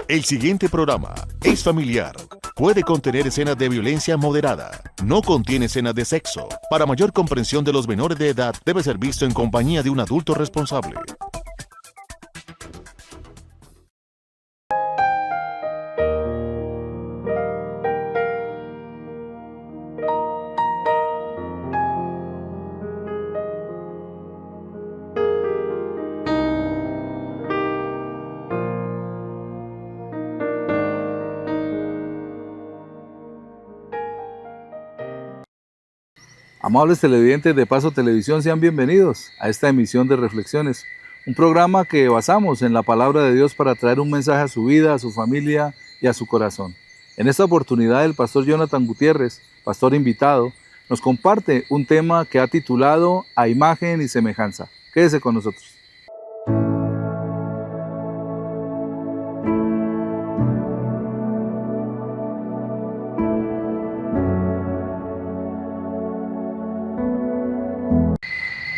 El siguiente programa es familiar. Puede contener escenas de violencia moderada. No contiene escenas de sexo. Para mayor comprensión de los menores de edad, debe ser visto en compañía de un adulto responsable. Amables televidentes de Paso Televisión, sean bienvenidos a esta emisión de Reflexiones, un programa que basamos en la palabra de Dios para traer un mensaje a su vida, a su familia y a su corazón. En esta oportunidad el pastor Jonathan Gutiérrez, pastor invitado, nos comparte un tema que ha titulado A Imagen y Semejanza. Quédese con nosotros.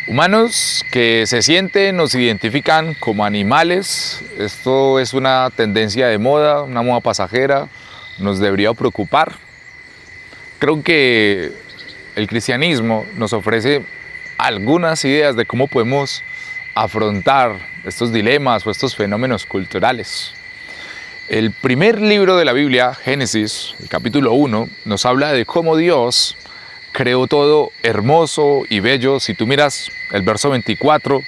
Humanos que se sienten o se identifican como animales, esto es una tendencia de moda, una moda pasajera, nos debería preocupar. Creo que el cristianismo nos ofrece algunas ideas de cómo podemos afrontar estos dilemas o estos fenómenos culturales. El primer libro de la Biblia, Génesis, el capítulo 1, nos habla de cómo Dios creó todo hermoso y bello. Si tú miras el verso 24,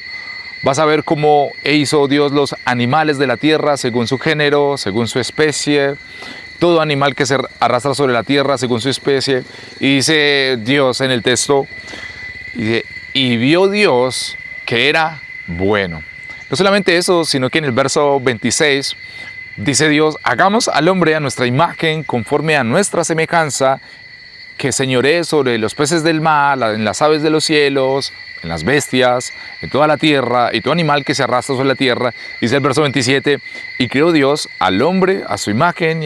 vas a ver cómo hizo Dios los animales de la tierra según su género, según su especie, todo animal que se arrastra sobre la tierra según su especie. Y dice Dios en el texto, y vio Dios que era bueno. No solamente eso, sino que en el verso 26 dice Dios, hagamos al hombre a nuestra imagen, conforme a nuestra semejanza, que señoree sobre los peces del mar, en las aves de los cielos, en las bestias, en toda la tierra, y todo animal que se arrastra sobre la tierra. Dice el verso 27, y creó Dios al hombre a su imagen,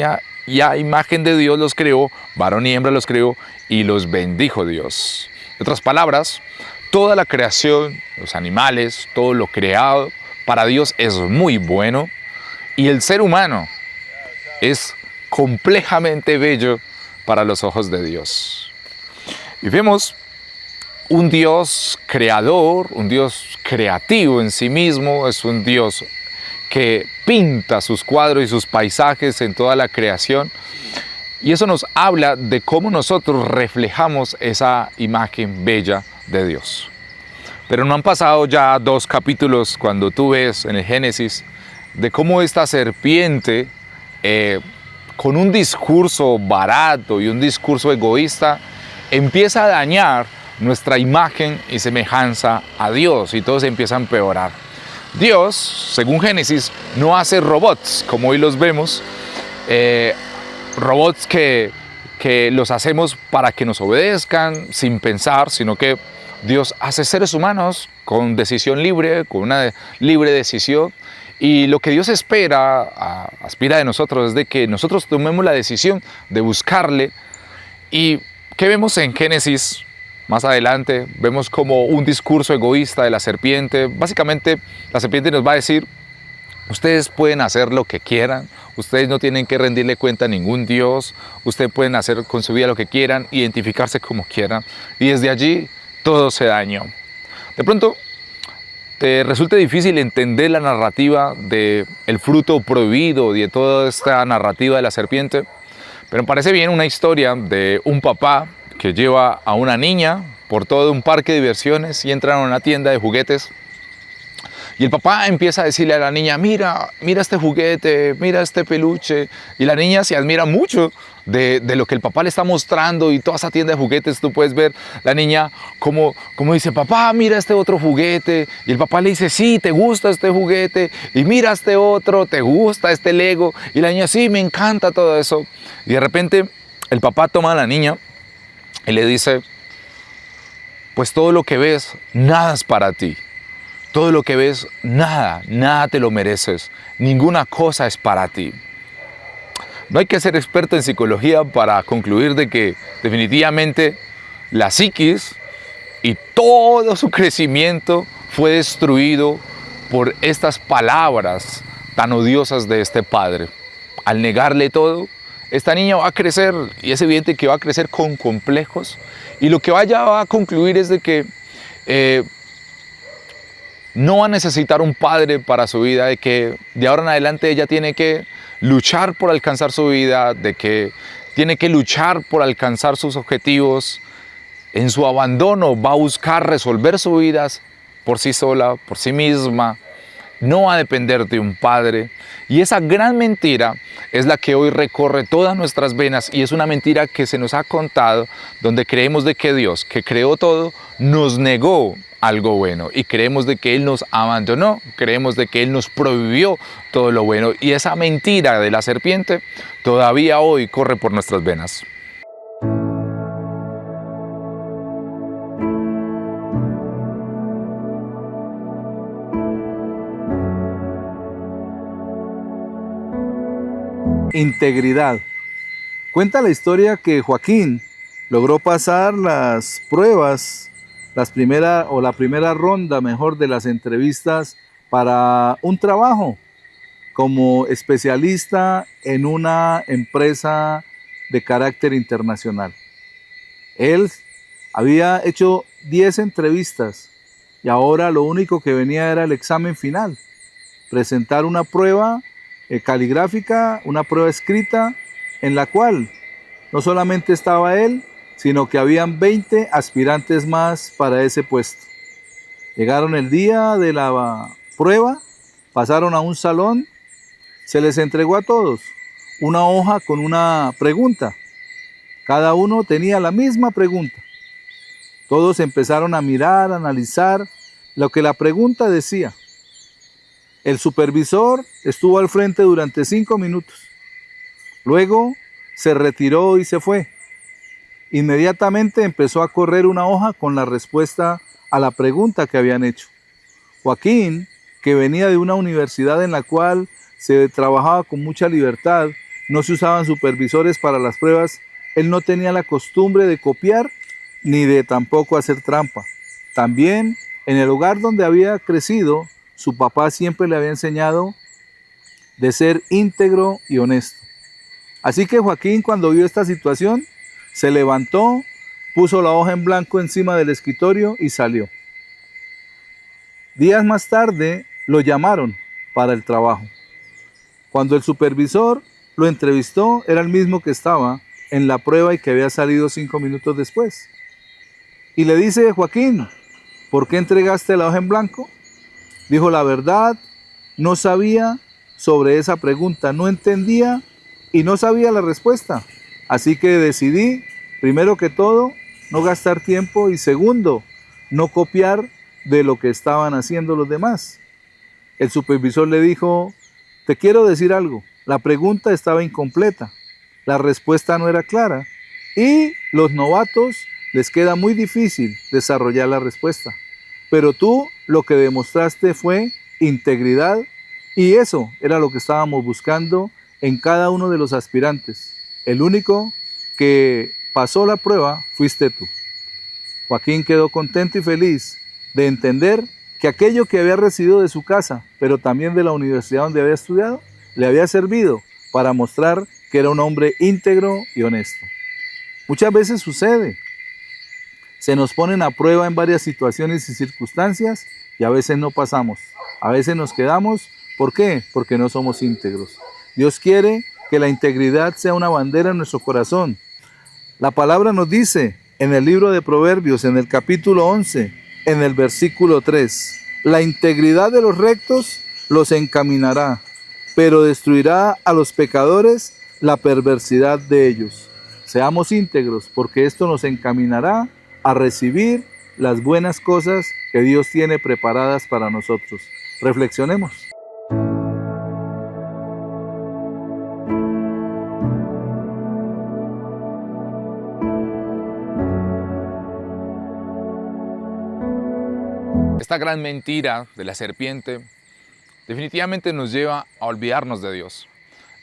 y a imagen de Dios los creó, varón y hembra los creó, y los bendijo Dios. En otras palabras, toda la creación, los animales, todo lo creado, para Dios es muy bueno, y el ser humano es complejamente bello para los ojos de Dios. Y vemos un Dios creador, un Dios creativo en sí mismo, es un Dios que pinta sus cuadros y sus paisajes en toda la creación. Y eso nos habla de cómo nosotros reflejamos esa imagen bella de Dios. Pero no han pasado ya 2 capítulos cuando tú ves en el Génesis de cómo esta serpiente con un discurso barato y un discurso egoísta, empieza a dañar nuestra imagen y semejanza a Dios, y todo se empieza a empeorar. Dios, según Génesis, no hace robots como hoy los vemos, robots que los hacemos para que nos obedezcan sin pensar, sino que Dios hace seres humanos con decisión libre, con una libre decisión. Y lo que Dios aspira de nosotros es de que nosotros tomemos la decisión de buscarle. ¿Y qué vemos en Génesis? Más adelante vemos como un discurso egoísta de la serpiente. Básicamente la serpiente nos va a decir, ustedes pueden hacer lo que quieran, ustedes no tienen que rendirle cuenta a ningún Dios, ustedes pueden hacer con su vida lo que quieran, identificarse como quieran. Y desde allí todo se dañó. De pronto te resulta difícil entender la narrativa del fruto prohibido y de toda esta narrativa de la serpiente, pero me parece bien una historia de un papá que lleva a una niña por todo un parque de diversiones y entran a una tienda de juguetes. Y el papá empieza a decirle a la niña, mira este juguete, mira este peluche. Y la niña se admira mucho de lo que el papá le está mostrando, y toda esa tienda de juguetes tú puedes ver la niña como dice, papá, mira este otro juguete. Y el papá le dice, sí, ¿te gusta este juguete? Y mira este otro, ¿te gusta este Lego? Y la niña, sí, me encanta todo eso. Y de repente el papá toma a la niña y le dice, pues todo lo que ves, nada es para ti. Todo lo que ves, nada te lo mereces. Ninguna cosa es para ti. No hay que ser experto en psicología para concluir de que definitivamente la psiquis y todo su crecimiento fue destruido por estas palabras tan odiosas de este padre. al negarle todo, esta niña va a crecer y es evidente que va a crecer con complejos y lo que va a concluir es de que no va a necesitar un padre para su vida, de que de ahora en adelante ella tiene que luchar por alcanzar su vida, de que tiene que luchar por alcanzar sus objetivos. En su abandono va a buscar resolver su vida por sí sola, por sí misma. No va a depender de un padre. Y esa gran mentira es la que hoy recorre todas nuestras venas y es una mentira que se nos ha contado, donde creemos de que Dios, que creó todo, nos negó algo bueno y creemos de que Él nos abandonó, creemos de que Él nos prohibió todo lo bueno y esa mentira de la serpiente todavía hoy corre por nuestras venas. Integridad. Cuenta la historia que Joaquín logró pasar las pruebas, la primera ronda, mejor, de las entrevistas para un trabajo como especialista en una empresa de carácter internacional. Él había hecho 10 entrevistas y ahora lo único que venía era el examen final, presentar una prueba caligráfica, una prueba escrita en la cual no solamente estaba él, sino que habían 20 aspirantes más para ese puesto. Llegaron el día de la prueba, pasaron a un salón, se les entregó a todos una hoja con una pregunta. Cada uno tenía la misma pregunta. Todos empezaron a mirar, a analizar lo que la pregunta decía. El supervisor estuvo al frente durante 5 minutos. Luego se retiró y se fue. Inmediatamente empezó a correr una hoja con la respuesta a la pregunta que habían hecho. Joaquín, que venía de una universidad en la cual se trabajaba con mucha libertad, no se usaban supervisores para las pruebas, él no tenía la costumbre de copiar ni de tampoco hacer trampa. También en el hogar donde había crecido, su papá siempre le había enseñado de ser íntegro y honesto. Así que Joaquín, cuando vio esta situación, se levantó, puso la hoja en blanco encima del escritorio y salió. Días más tarde lo llamaron para el trabajo. Cuando el supervisor lo entrevistó, era el mismo que estaba en la prueba y que había salido 5 minutos después. Y le dice: Joaquín, ¿por qué entregaste la hoja en blanco? Dijo: la verdad, no sabía sobre esa pregunta, no entendía y no sabía la respuesta. Así que decidí, primero que todo, no gastar tiempo y segundo, no copiar de lo que estaban haciendo los demás. El supervisor le dijo: te quiero decir algo, la pregunta estaba incompleta, la respuesta no era clara y los novatos les queda muy difícil desarrollar la respuesta. Pero tú lo que demostraste fue integridad y eso era lo que estábamos buscando en cada uno de los aspirantes. El único que pasó la prueba fuiste tú. Joaquín quedó contento y feliz de entender que aquello que había recibido de su casa, pero también de la universidad donde había estudiado, le había servido para mostrar que era un hombre íntegro y honesto. Muchas veces sucede. Se nos ponen a prueba en varias situaciones y circunstancias y a veces no pasamos. A veces nos quedamos. ¿Por qué? Porque no somos íntegros. Dios quiere que la integridad sea una bandera en nuestro corazón. La palabra nos dice en el libro de Proverbios, en el capítulo 11, en el versículo 3, la integridad de los rectos los encaminará, pero destruirá a los pecadores la perversidad de ellos. Seamos íntegros, porque esto nos encaminará a recibir las buenas cosas que Dios tiene preparadas para nosotros. Reflexionemos. Esta gran mentira de la serpiente definitivamente nos lleva a olvidarnos de Dios.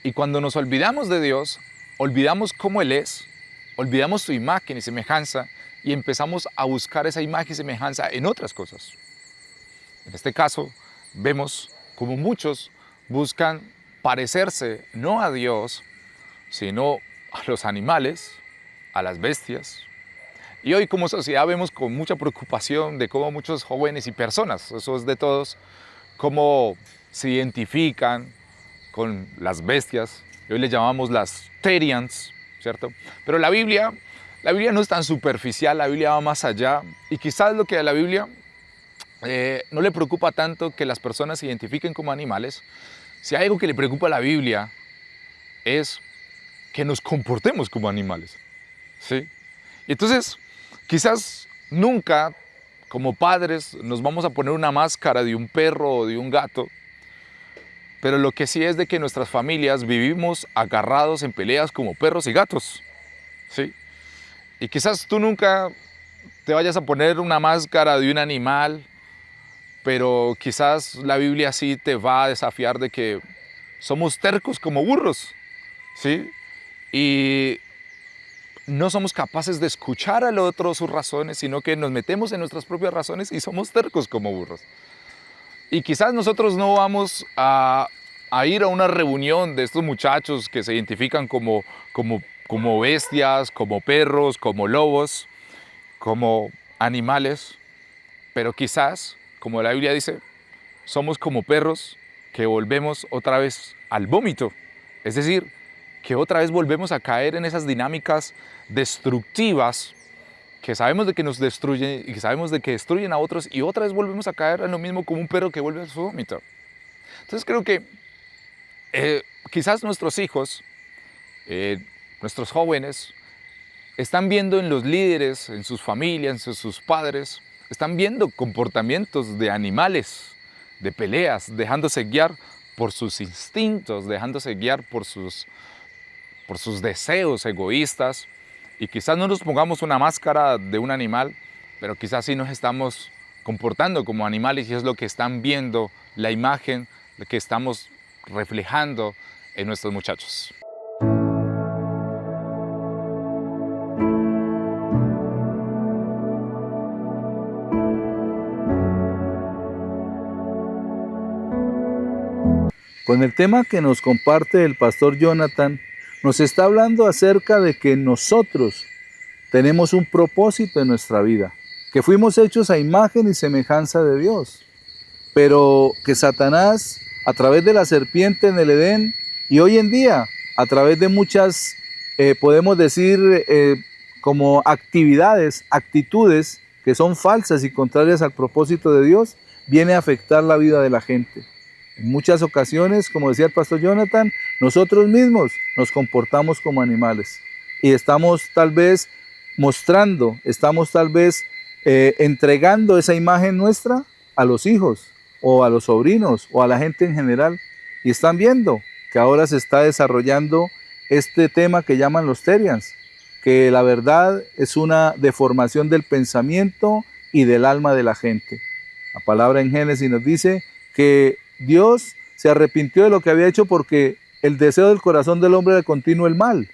Y cuando nos olvidamos de Dios, olvidamos cómo Él es, olvidamos su imagen y semejanza y empezamos a buscar esa imagen y semejanza en otras cosas. En este caso, vemos como muchos buscan parecerse no a Dios, sino a los animales, a las bestias. Y hoy como sociedad vemos con mucha preocupación de cómo muchos jóvenes y personas, eso es de todos, cómo se identifican con las bestias. Hoy les llamamos las Therians, ¿cierto? Pero la Biblia no es tan superficial, la Biblia va más allá. Y quizás lo que a la Biblia no le preocupa tanto que las personas se identifiquen como animales. Si hay algo que le preocupa a la Biblia es que nos comportemos como animales, ¿sí? Y entonces, quizás nunca como padres nos vamos a poner una máscara de un perro o de un gato, pero lo que sí es de que nuestras familias vivimos agarrados en peleas como perros y gatos, ¿sí? Y quizás tú nunca te vayas a poner una máscara de un animal, pero quizás la Biblia sí te va a desafiar de que somos tercos como burros, ¿sí? Y no somos capaces de escuchar al otro sus razones, sino que nos metemos en nuestras propias razones y somos tercos como burros. Y quizás nosotros no vamos a ir a una reunión de estos muchachos que se identifican como bestias, como perros, como lobos, como animales, pero quizás, como la Biblia dice, somos como perros que volvemos otra vez al vómito. Es decir, que otra vez volvemos a caer en esas dinámicas destructivas que sabemos de que nos destruyen y que sabemos de que destruyen a otros, y otra vez volvemos a caer en lo mismo como un perro que vuelve a su vómito. Entonces creo que quizás nuestros hijos, nuestros jóvenes, están viendo en los líderes, en sus familias, en sus padres, están viendo comportamientos de animales, de peleas, dejándose guiar por sus instintos, dejándose guiar por sus deseos egoístas. Y quizás no nos pongamos una máscara de un animal, pero quizás sí nos estamos comportando como animales, y es lo que están viendo, la imagen que estamos reflejando en nuestros muchachos. Con el tema que nos comparte el pastor Jonathan, nos está hablando acerca de que nosotros tenemos un propósito en nuestra vida, que fuimos hechos a imagen y semejanza de Dios, pero que Satanás, a través de la serpiente en el Edén, y hoy en día, a través de muchas, podemos decir, como actividades, actitudes que son falsas y contrarias al propósito de Dios, viene a afectar la vida de la gente. En muchas ocasiones, como decía el pastor Jonathan, nosotros mismos nos comportamos como animales y estamos tal vez mostrando, estamos tal vez entregando esa imagen nuestra a los hijos o a los sobrinos o a la gente en general, y están viendo que ahora se está desarrollando este tema que llaman los Therians, que la verdad es una deformación del pensamiento y del alma de la gente. La palabra en Génesis nos dice que Dios se arrepintió de lo que había hecho porque el deseo del corazón del hombre era continuo el mal.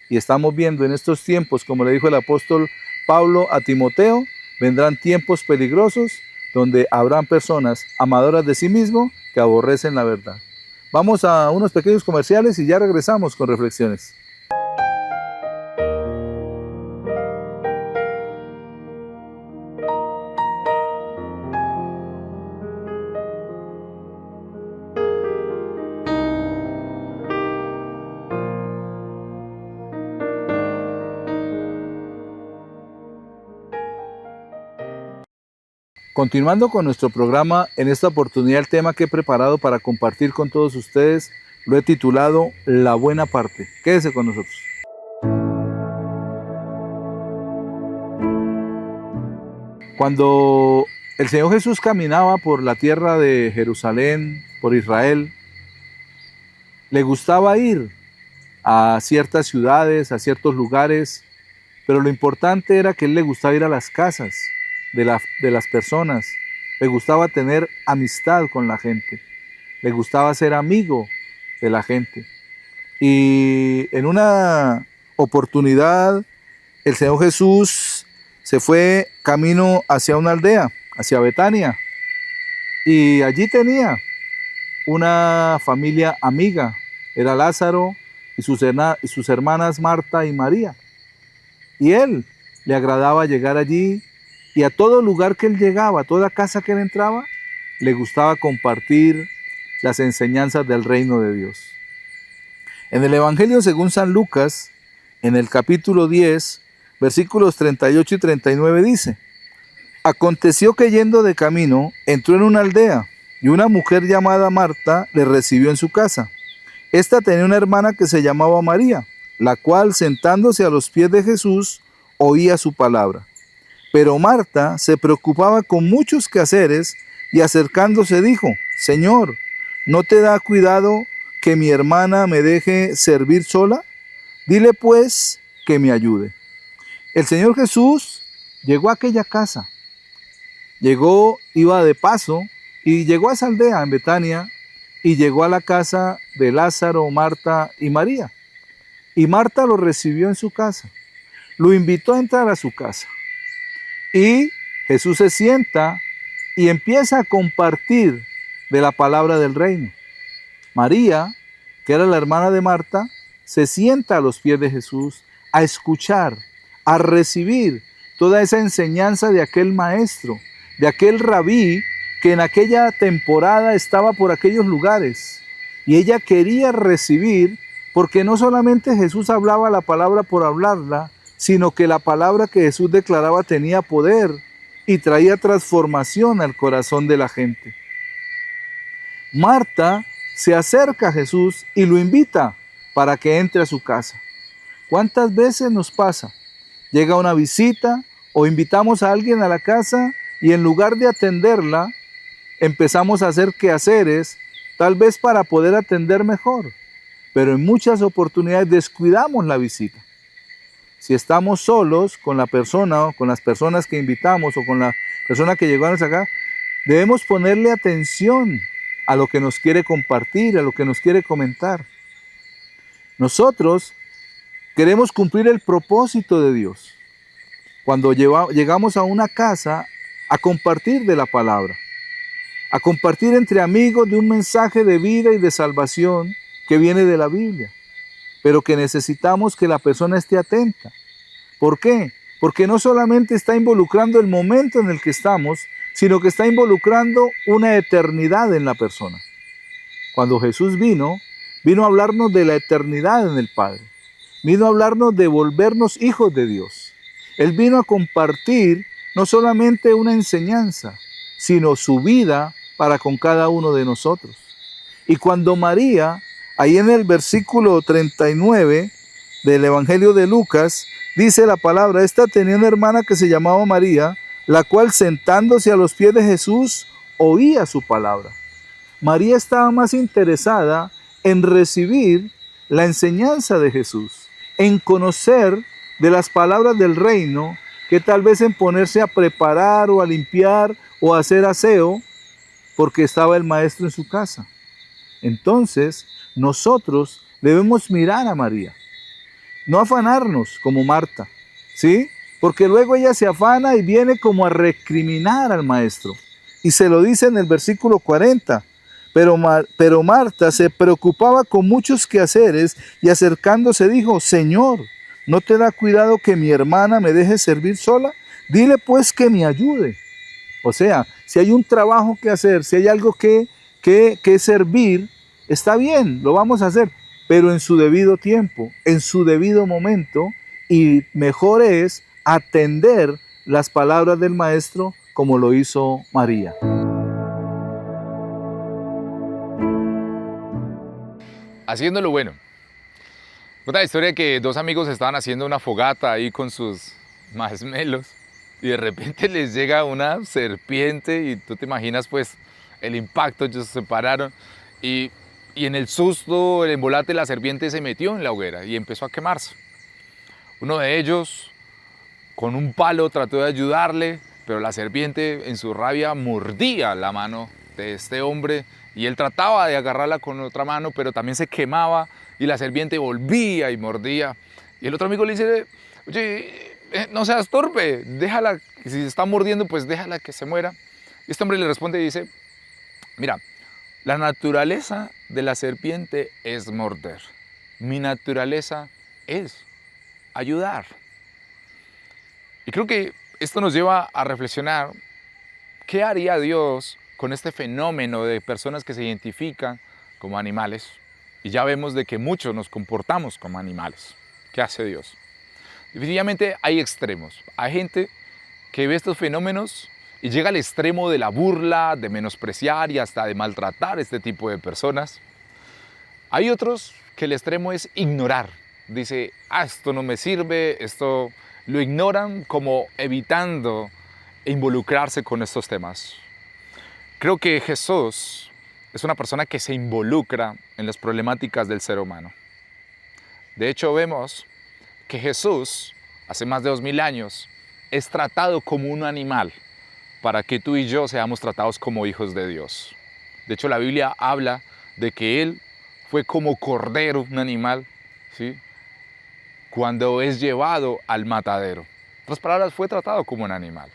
Y estamos viendo en estos tiempos, como le dijo el apóstol Pablo a Timoteo, vendrán tiempos peligrosos donde habrán personas amadoras de sí mismo que aborrecen la verdad. Vamos a unos pequeños comerciales y ya regresamos con reflexiones. Continuando con nuestro programa, en esta oportunidad el tema que he preparado para compartir con todos ustedes lo he titulado La Buena Parte. Quédese con nosotros. Cuando el Señor Jesús caminaba por la tierra de Jerusalén, por Israel, le gustaba ir a ciertas ciudades, a ciertos lugares, pero lo importante era que él le gustaba ir a las casas de las personas, le gustaba tener amistad con la gente, le gustaba ser amigo de la gente. Y en una oportunidad el Señor Jesús se fue camino hacia una aldea, hacia Betania, y allí tenía una familia amiga. Era Lázaro y sus hermanas Marta y María. Y él le agradaba llegar allí, y a todo lugar que él llegaba, a toda casa que él entraba, le gustaba compartir las enseñanzas del reino de Dios. En el Evangelio según San Lucas, en el capítulo 10, versículos 38 y 39 dice: aconteció que yendo de camino, entró en una aldea, y una mujer llamada Marta le recibió en su casa. Esta tenía una hermana que se llamaba María, la cual, sentándose a los pies de Jesús, oía su palabra. Pero Marta se preocupaba con muchos quehaceres, y acercándose dijo: Señor, ¿no te da cuidado que mi hermana me deje servir sola? Dile pues que me ayude. El Señor Jesús llegó a aquella casa. Iba de paso, y llegó a esa aldea en Betania, y llegó a la casa de Lázaro, Marta y María. Y Marta lo recibió en su casa, lo invitó a entrar a su casa. Y Jesús se sienta y empieza a compartir de la palabra del reino. María, que era la hermana de Marta, se sienta a los pies de Jesús a escuchar, a recibir toda esa enseñanza de aquel maestro, de aquel rabí que en aquella temporada estaba por aquellos lugares. Y ella quería recibir, porque no solamente Jesús hablaba la palabra por hablarla, sino que la palabra que Jesús declaraba tenía poder y traía transformación al corazón de la gente. Marta se acerca a Jesús y lo invita para que entre a su casa. ¿Cuántas veces nos pasa? Llega una visita o invitamos a alguien a la casa y en lugar de atenderla, empezamos a hacer quehaceres, tal vez para poder atender mejor, pero en muchas oportunidades descuidamos la visita. Si estamos solos con la persona o con las personas que invitamos o con la persona que llegó a nuestra casa, debemos ponerle atención a lo que nos quiere compartir, a lo que nos quiere comentar. Nosotros queremos cumplir el propósito de Dios cuando llegamos a una casa a compartir de la palabra, a compartir entre amigos de un mensaje de vida y de salvación que viene de la Biblia, pero que necesitamos que la persona esté atenta. ¿Por qué? Porque no solamente está involucrando el momento en el que estamos, sino que está involucrando una eternidad en la persona. Cuando Jesús vino a hablarnos de la eternidad en el Padre. Vino a hablarnos de volvernos hijos de Dios. Él vino a compartir no solamente una enseñanza, sino su vida para con cada uno de nosotros. Y cuando María, ahí en el versículo 39 del Evangelio de Lucas, dice la palabra: esta tenía una hermana que se llamaba María, la cual sentándose a los pies de Jesús, oía su palabra. María estaba más interesada en recibir la enseñanza de Jesús, en conocer de las palabras del reino, que tal vez en ponerse a preparar o a limpiar o a hacer aseo, porque estaba el maestro en su casa. Entonces, nosotros debemos mirar a María, no afanarnos como Marta, ¿sí? Porque luego ella se afana y viene como a recriminar al maestro. Y se lo dice en el versículo 40. Pero Marta se preocupaba con muchos quehaceres y acercándose dijo: Señor, ¿no te da cuidado que mi hermana me deje servir sola? Dile pues que me ayude. O sea, si hay un trabajo que hacer, si hay algo que servir, está bien, lo vamos a hacer, pero en su debido tiempo, en su debido momento, y mejor es atender las palabras del maestro como lo hizo María. Haciendo lo bueno. Cuenta la historia que dos amigos estaban haciendo una fogata ahí con sus marshmallows y de repente les llega una serpiente y tú te imaginas pues el impacto. Ellos se separaron y en el susto, el embolate, la serpiente se metió en la hoguera y empezó a quemarse. Uno de ellos con un palo trató de ayudarle, pero la serpiente en su rabia mordía la mano de este hombre y él trataba de agarrarla con otra mano, pero también se quemaba y la serpiente volvía y mordía. Y el otro amigo le dice: oye, no seas torpe, déjala, si se está mordiendo, pues déjala que se muera. Y este hombre le responde y dice: mira, La naturaleza de la serpiente es morder. Mi naturaleza es ayudar. Y creo que esto nos lleva a reflexionar qué haría Dios con este fenómeno de personas que se identifican como animales. Y ya vemos de que muchos nos comportamos como animales. ¿Qué hace Dios? Definitivamente hay extremos. Hay gente que ve estos fenómenos y llega al extremo de la burla, de menospreciar y hasta de maltratar a este tipo de personas. Hay otros que el extremo es ignorar. Dice, esto no me sirve, esto lo ignoran como evitando involucrarse con estos temas. Creo que Jesús es una persona que se involucra en las problemáticas del ser humano. De hecho, vemos que Jesús, hace más de 2000 años, es tratado como un animal para que tú y yo seamos tratados como hijos de Dios. De hecho, la Biblia habla de que Él fue como cordero, un animal, ¿sí?, cuando es llevado al matadero. En otras palabras, fue tratado como un animal.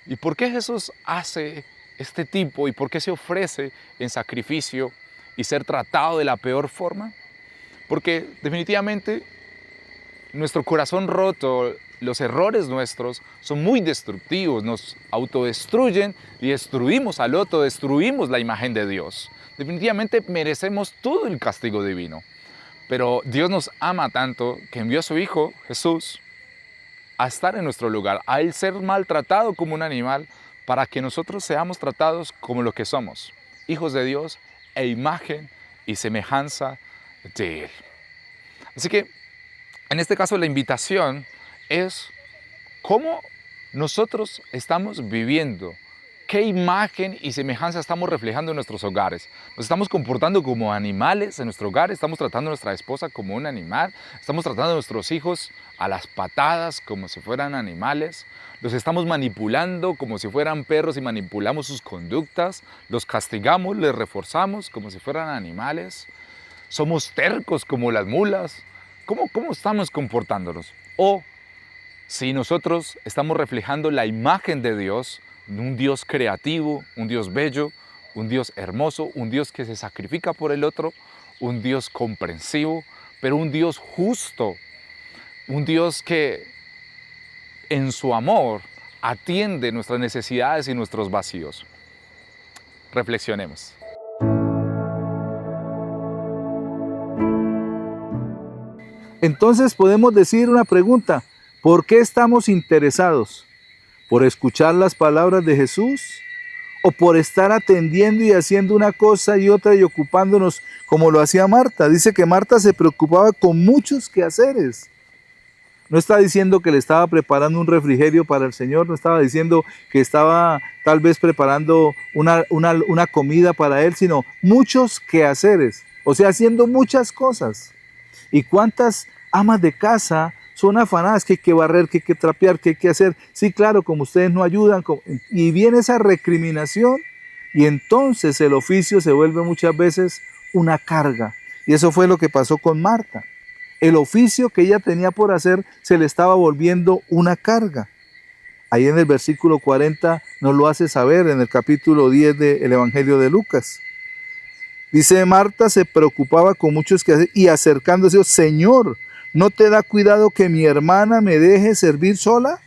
¿Y por qué Jesús hace este tipo y por qué se ofrece en sacrificio y ser tratado de la peor forma? Porque definitivamente nuestro corazón roto, los errores nuestros son muy destructivos, nos autodestruyen y destruimos al otro, destruimos la imagen de Dios. Definitivamente merecemos todo el castigo divino. Pero Dios nos ama tanto que envió a su Hijo, Jesús, a estar en nuestro lugar, a Él ser maltratado como un animal, para que nosotros seamos tratados como lo que somos, hijos de Dios e imagen y semejanza de Él. Así que, en este caso, la invitación es cómo nosotros estamos viviendo, qué imagen y semejanza estamos reflejando en nuestros hogares. Nos estamos comportando como animales en nuestro hogar, estamos tratando a nuestra esposa como un animal, estamos tratando a nuestros hijos a las patadas como si fueran animales, los estamos manipulando como si fueran perros y manipulamos sus conductas, los castigamos, les reforzamos como si fueran animales, somos tercos como las mulas. ¿Cómo estamos comportándonos? O si nosotros estamos reflejando la imagen de Dios, un Dios creativo, un Dios bello, un Dios hermoso, un Dios que se sacrifica por el otro, un Dios comprensivo, pero un Dios justo, un Dios que en su amor atiende nuestras necesidades y nuestros vacíos. Reflexionemos. Entonces podemos decir una pregunta: ¿por qué estamos interesados? ¿Por escuchar las palabras de Jesús? ¿O por estar atendiendo y haciendo una cosa y otra y ocupándonos como lo hacía Marta? Dice que Marta se preocupaba con muchos quehaceres. No está diciendo que le estaba preparando un refrigerio para el Señor, no estaba diciendo que estaba tal vez preparando una comida para Él, sino muchos quehaceres, o sea, haciendo muchas cosas. ¿Y cuántas amas de casa son afanadas, que hay que barrer, que hay que trapear, que hay que hacer? Sí, claro, como ustedes no ayudan, y viene esa recriminación, y entonces el oficio se vuelve muchas veces una carga. Y eso fue lo que pasó con Marta. El oficio que ella tenía por hacer se le estaba volviendo una carga. Ahí en el versículo 40 nos lo hace saber, en el capítulo 10 del Evangelio de Lucas. Dice: Marta se preocupaba con muchos quehaceres y acercándose, Señor, ¿no te da cuidado que mi hermana me deje servir sola?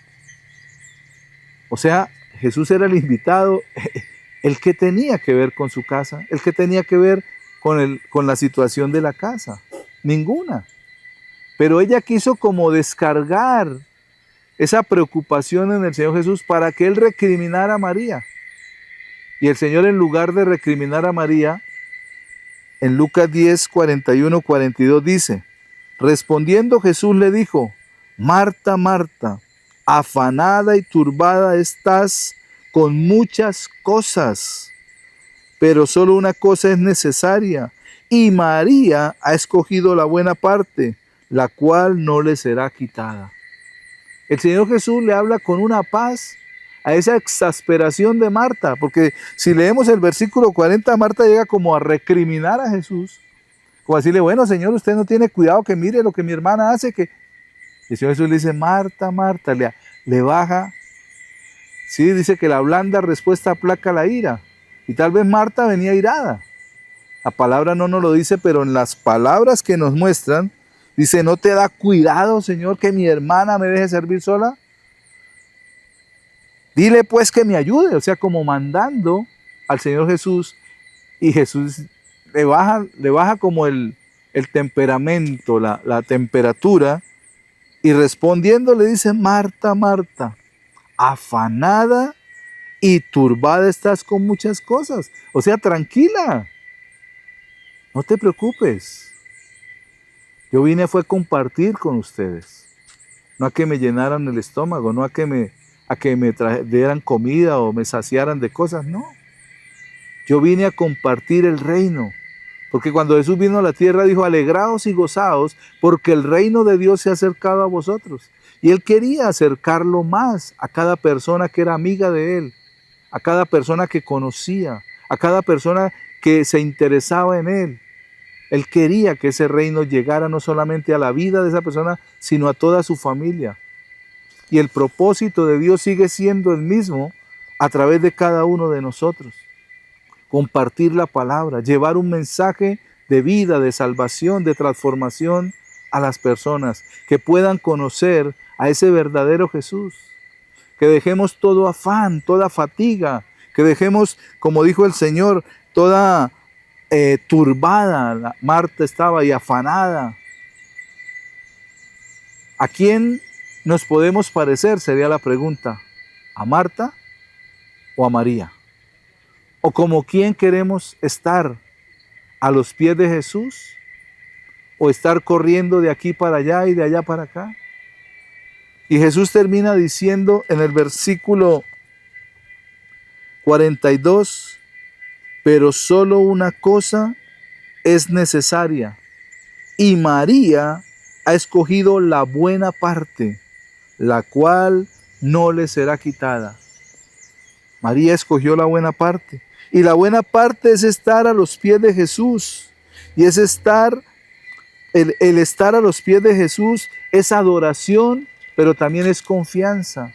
O sea, Jesús era el invitado, el que tenía que ver con su casa, el que tenía que ver con la situación de la casa. Ninguna. Pero ella quiso como descargar esa preocupación en el Señor Jesús para que Él recriminara a María. Y el Señor, en lugar de recriminar a María, en Lucas 10, 41, 42 dice: respondiendo Jesús le dijo: Marta, Marta, afanada y turbada estás con muchas cosas, pero solo una cosa es necesaria, y María ha escogido la buena parte, la cual no le será quitada. El Señor Jesús le habla con una paz a esa exasperación de Marta, porque si leemos el versículo 40, Marta llega como a recriminar a Jesús, como a decirle: bueno, Señor, usted no tiene cuidado, que mire lo que mi hermana hace. Que el Señor Jesús le dice: Marta, Marta, le baja. Sí, dice que la blanda respuesta aplaca la ira, y tal vez Marta venía irada, La palabra no nos lo dice, pero en las palabras que nos muestran, dice, ¿no te da cuidado, Señor, que mi hermana me deje servir sola? Dile pues que me ayude, o sea, como mandando al Señor Jesús, y Jesús le baja como el temperamento, la temperatura, y respondiendo le dice, Marta, Marta, afanada y turbada estás con muchas cosas. O sea, tranquila, no te preocupes. Yo vine fue a compartir con ustedes, no a que me llenaran el estómago, no a que me dieran comida o me saciaran de cosas, no. Yo vine a compartir el reino, porque cuando Jesús vino a la tierra dijo, alegraos y gozaos, porque el reino de Dios se ha acercado a vosotros. Y Él quería acercarlo más a cada persona que era amiga de Él, a cada persona que conocía, a cada persona que se interesaba en Él. Él quería que ese reino llegara no solamente a la vida de esa persona, sino a toda su familia. Y el propósito de Dios sigue siendo el mismo a través de cada uno de nosotros. Compartir la palabra, llevar un mensaje de vida, de salvación, de transformación a las personas, que puedan conocer a ese verdadero Jesús. Que dejemos todo afán, toda fatiga, que dejemos, como dijo el Señor, toda turbada. Marta estaba y afanada. ¿A quién nos podemos parecer? Sería la pregunta. ¿A Marta o a María? ¿O como quién queremos estar? ¿A los pies de Jesús? ¿O estar corriendo de aquí para allá y de allá para acá? Y Jesús termina diciendo en el versículo 42, pero solo una cosa es necesaria, y María ha escogido la buena parte, la cual no le será quitada. María escogió la buena parte, y la buena parte es estar a los pies de Jesús, y es estar, el estar a los pies de Jesús es adoración, pero también es confianza.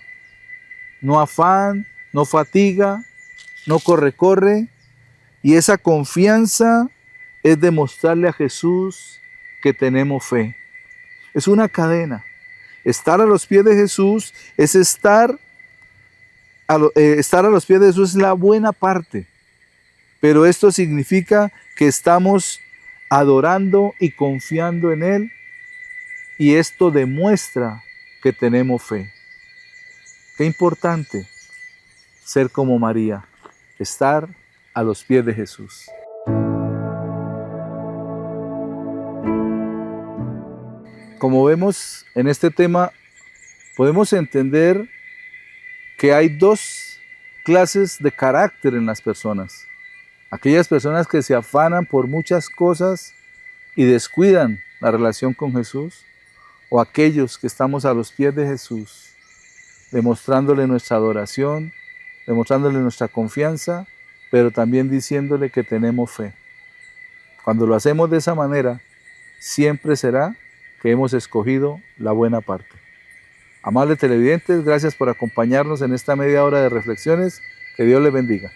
No afán, no fatiga, no corre. Y esa confianza es demostrarle a Jesús que tenemos fe. Es una cadena. Estar a los pies de Jesús es estar a los pies de Jesús es la buena parte. Pero esto significa que estamos adorando y confiando en Él. Y esto demuestra que tenemos fe. Qué importante ser como María, estar a los pies de Jesús. Como vemos en este tema, podemos entender que hay dos clases de carácter en las personas. Aquellas personas que se afanan por muchas cosas y descuidan la relación con Jesús, o aquellos que estamos a los pies de Jesús, demostrándole nuestra adoración, demostrándole nuestra confianza, pero también diciéndole que tenemos fe. Cuando lo hacemos de esa manera, siempre será que hemos escogido la buena parte. Amables televidentes, gracias por acompañarnos en esta media hora de reflexiones. Que Dios les bendiga.